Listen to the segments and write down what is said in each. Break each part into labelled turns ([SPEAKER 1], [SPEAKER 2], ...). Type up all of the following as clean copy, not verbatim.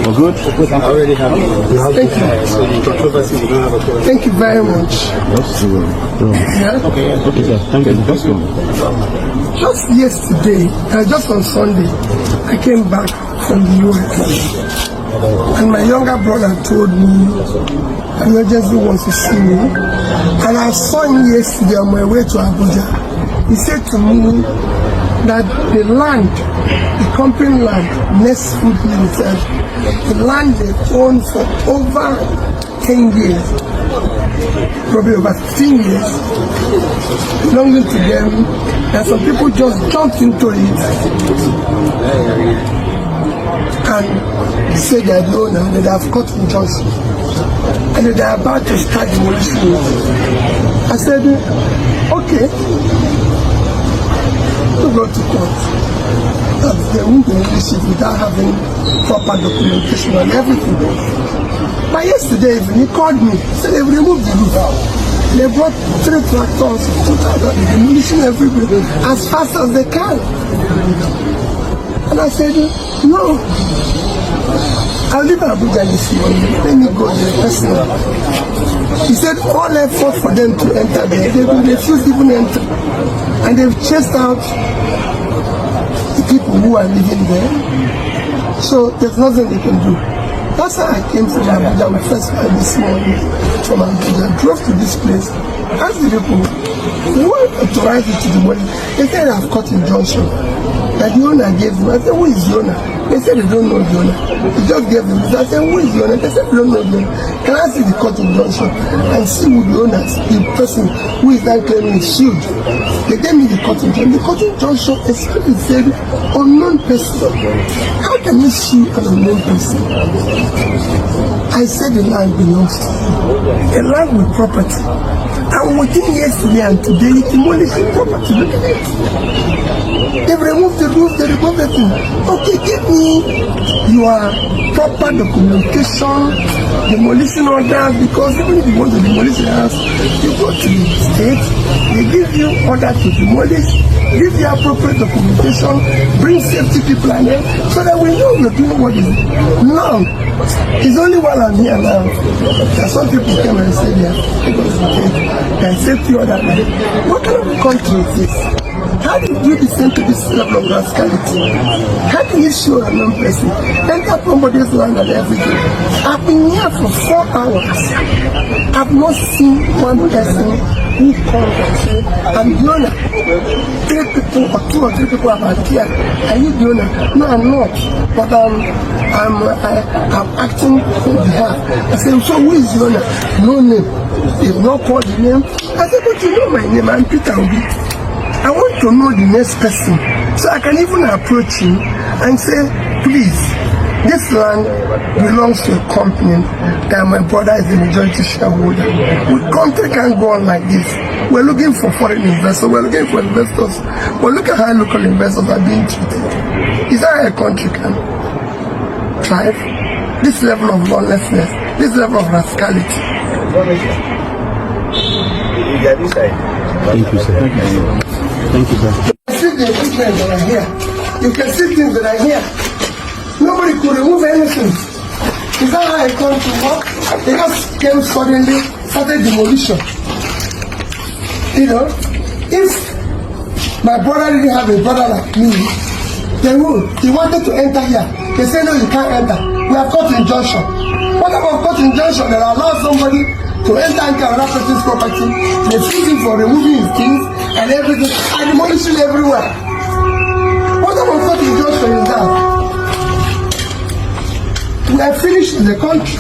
[SPEAKER 1] We're good. I already have. Thank you. Thank you very much. Yeah. Okay, sir. Thank you. Just yesterday, just on Sunday, I came back from the US. And my younger brother told me an emergency wants to see me. And I saw him yesterday on my way to Abuja. He said to me that the land, the company land, Nest Food Limited, the land they own for over 10 years, probably over 15 years, belonging to them, and some people just jumped into it and said they are the owner, that they have cut injunction, and that they are about to start demolition. I said, okay, to go to court. That they won't demolish it without having proper documentation and everything. But yesterday evening, he called me, said they've removed the roof. They brought 3 tractors, 2,000, demolition everywhere as fast as they can. And I said, no, I'll leave Abuja this morning. Let me go there personally. He said all effort for them to enter there, they will refuse to even enter. And they've chased out the people who are living there. So there's nothing they can do. That's how I came to Abuja my first time this morning from Abuja. Drove to this place, asked the people, who authorized it to demolish? They said I've cut injunction. That the owner gave them. I said, who is the owner? They said they don't know the owner. He just gave them. I said, who is the owner? They said they don't know the owner. Can I see the cut injunction and see who the owner is, the person who is now claiming is sued? They gave me the cut injunction. The cut injunction especially said unknown person. How can you sue an unknown person? I said the land belongs to you. A land with property. And within yesterday and today, you demolish the property. Look at it. They've removed the roof, they removed the thing. Okay, give me your proper documentation, demolition order, because even if you want to demolish the house, you go to the state, they give you order to demolish, give you appropriate documentation, bring safety people and them, so that we know you're doing what is now. It's only while I'm here now that some people came and said, yeah, safety order. What kind of country is this? How do you descend to this level of rascality? How can you show a non-person? Enter somebody's land and everything. I've been here for 4 hours. I've not seen one person who comes and says, I'm the owner. 3 people or 2 or 3 people are here. Are you the owner? No, I'm not. But I'm acting on behalf. I said, so who is the owner? No name. They've not called the name. I said, but you know my name. I'm Peter Obi. I want to know the next person so I can even approach him and say, please, this land belongs to a company that my brother is the majority shareholder. The country can't go on like this. We're looking for foreign investors, we're looking for investors, but look at how local investors are being treated. Is that how a country can thrive? This level of lawlessness, this level of rascality.
[SPEAKER 2] Thank you, sir. Thank you, sir.
[SPEAKER 1] You can see the equipment that are here. You can see things that are here. Nobody could remove anything. Is that how I come to work? They just came suddenly, started demolition. You know, if my brother didn't have a brother like me, they would. He wanted to enter here. They said, no, you can't enter. We have got injunction. What about got injunction that allows somebody to enter into another person's property, refusing for removing his things and everything, and demolishing everywhere? What about such injunction is that? We are finished in the country.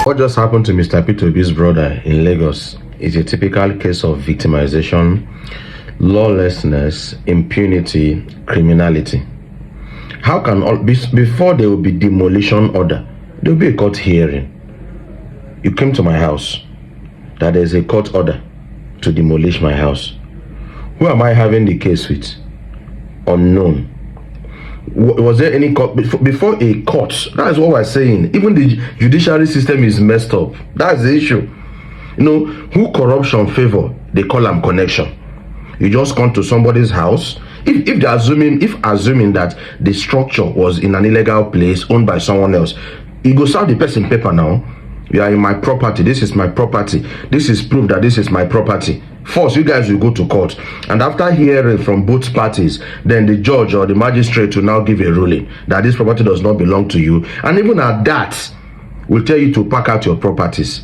[SPEAKER 3] What just happened to Mr. Peter Obi's brother in Lagos is a typical case of victimization, lawlessness, impunity, criminality. How can all before there will be demolition order, there will be a court hearing? You came to my house, that there's a court order to demolish my house. Who am I having the case with? Unknown. Was there any court before a court? That's what we're saying. Even the judiciary system is messed up. That's the issue. You know, who corruption favor, they call them connection. You just come to somebody's house. If assuming that the structure was in an illegal place owned by someone else, He go serve the person paper now. You are in my property. This is my property. This is proof that this is my property. First, you guys will go to court, and after hearing from both parties, then the judge or the magistrate will now give a ruling that this property does not belong to you, and even at that will tell you to pack out your properties.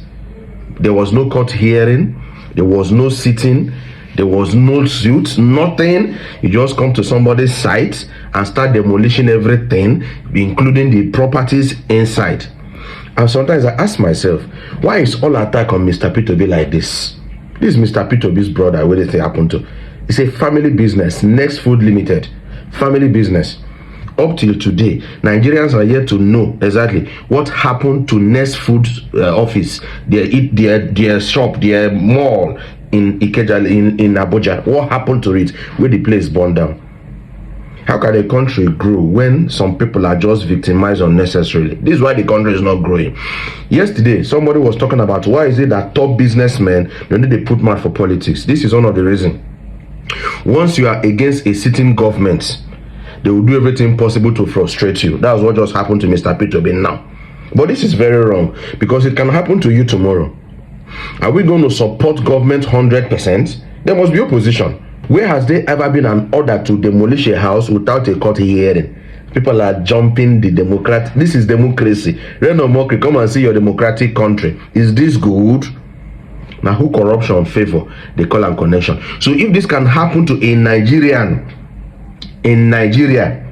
[SPEAKER 3] There was no court hearing, there was no sitting, there was no suit, nothing. You just come to somebody's site and start demolishing everything, including the properties inside. And sometimes I ask myself, why is all attack on Mr. Peter Obi like this? This is Mr. Peter Obi's brother. What did it happen to? It's a family business. Next Food Limited, family business. Up till today, Nigerians are yet to know exactly what happened to Next Food office, their shop, their mall in Ikeja, in Abuja. What happened to it? Where the place burned down? How can a country grow when some people are just victimized unnecessarily? This is why the country is not growing. Yesterday, somebody was talking about why is it that top businessmen don't need to put mouth for politics. This is one of the reasons. Once you are against a sitting government, they will do everything possible to frustrate you. That's what just happened to Mr. Peter Obi now. But this is very wrong, because it can happen to you tomorrow. Are we going to support government 100%? There must be opposition. Where has there ever been an order to demolish a house without a court hearing? People are jumping the democrat. This is democracy. Reign of mockery. Come and see your democratic country. Is this good? Now, who corruption favor? They call and connection. So if this can happen to a Nigerian in Nigeria,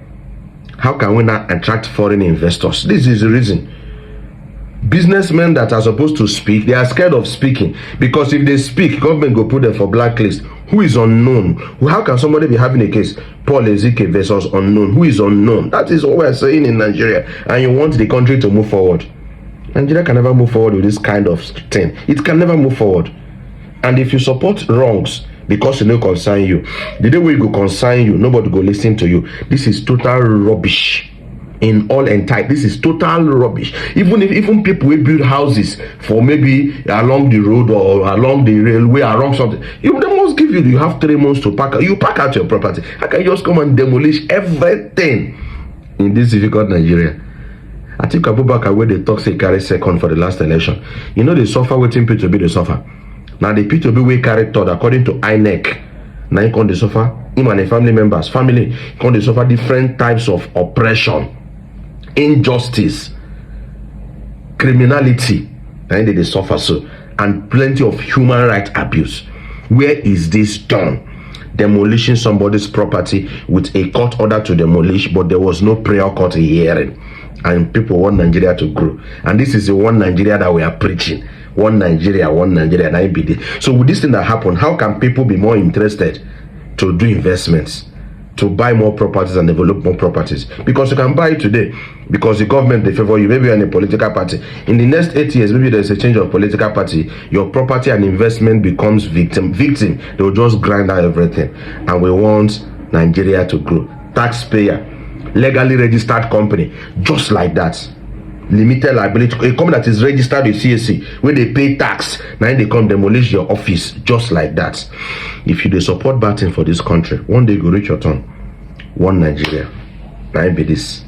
[SPEAKER 3] how can we not attract foreign investors? This is the reason. Businessmen that are supposed to speak, they are scared of speaking, because if they speak, government go put them for blacklist. Who is unknown? How can somebody be having a case, Paul Ezike versus unknown? Who is unknown? That is what we are saying in Nigeria, and you want the country to move forward. Nigeria can never move forward with this kind of thing. It can never move forward. And if you support wrongs because you know concern you, the day we go concern you, nobody go listen to you. This is total rubbish. In all entirety, this is total rubbish. Even people will build houses for maybe along the road or along the railway, along something, they must give you have 3 months to pack out. You pack out your property. How can you just come and demolish everything in this difficult Nigeria? I think Abubakar, where they talk say carry second for the last election, you know they suffer waiting Peter Obi, they suffer. Now the Peter Obi way carry third according to INEC. Now he can they suffer, him and the family members, family can they suffer different types of oppression, injustice, criminality, and they suffer so, and plenty of human rights abuse. Where is this done? Demolishing somebody's property with a court order to demolish, but there was no prayer court hearing, and people want Nigeria to grow. And this is the one Nigeria that we are preaching. One Nigeria, and I be there. So with this thing that happened, how can people be more interested to do investments, to buy more properties and develop more properties? Because you can buy it today because the government they favor you. Maybe you're in a political party. In the next 8 years, maybe there's a change of political party. Your property and investment becomes victim. They will just grind out everything. And we want Nigeria to grow. Taxpayer, legally registered company, just like that. Limited liability, a company that is registered with CAC, where they pay tax, now they come demolish your office, just like that. If you support batting for this country, one day you go reach your turn. One Nigeria. Now be this.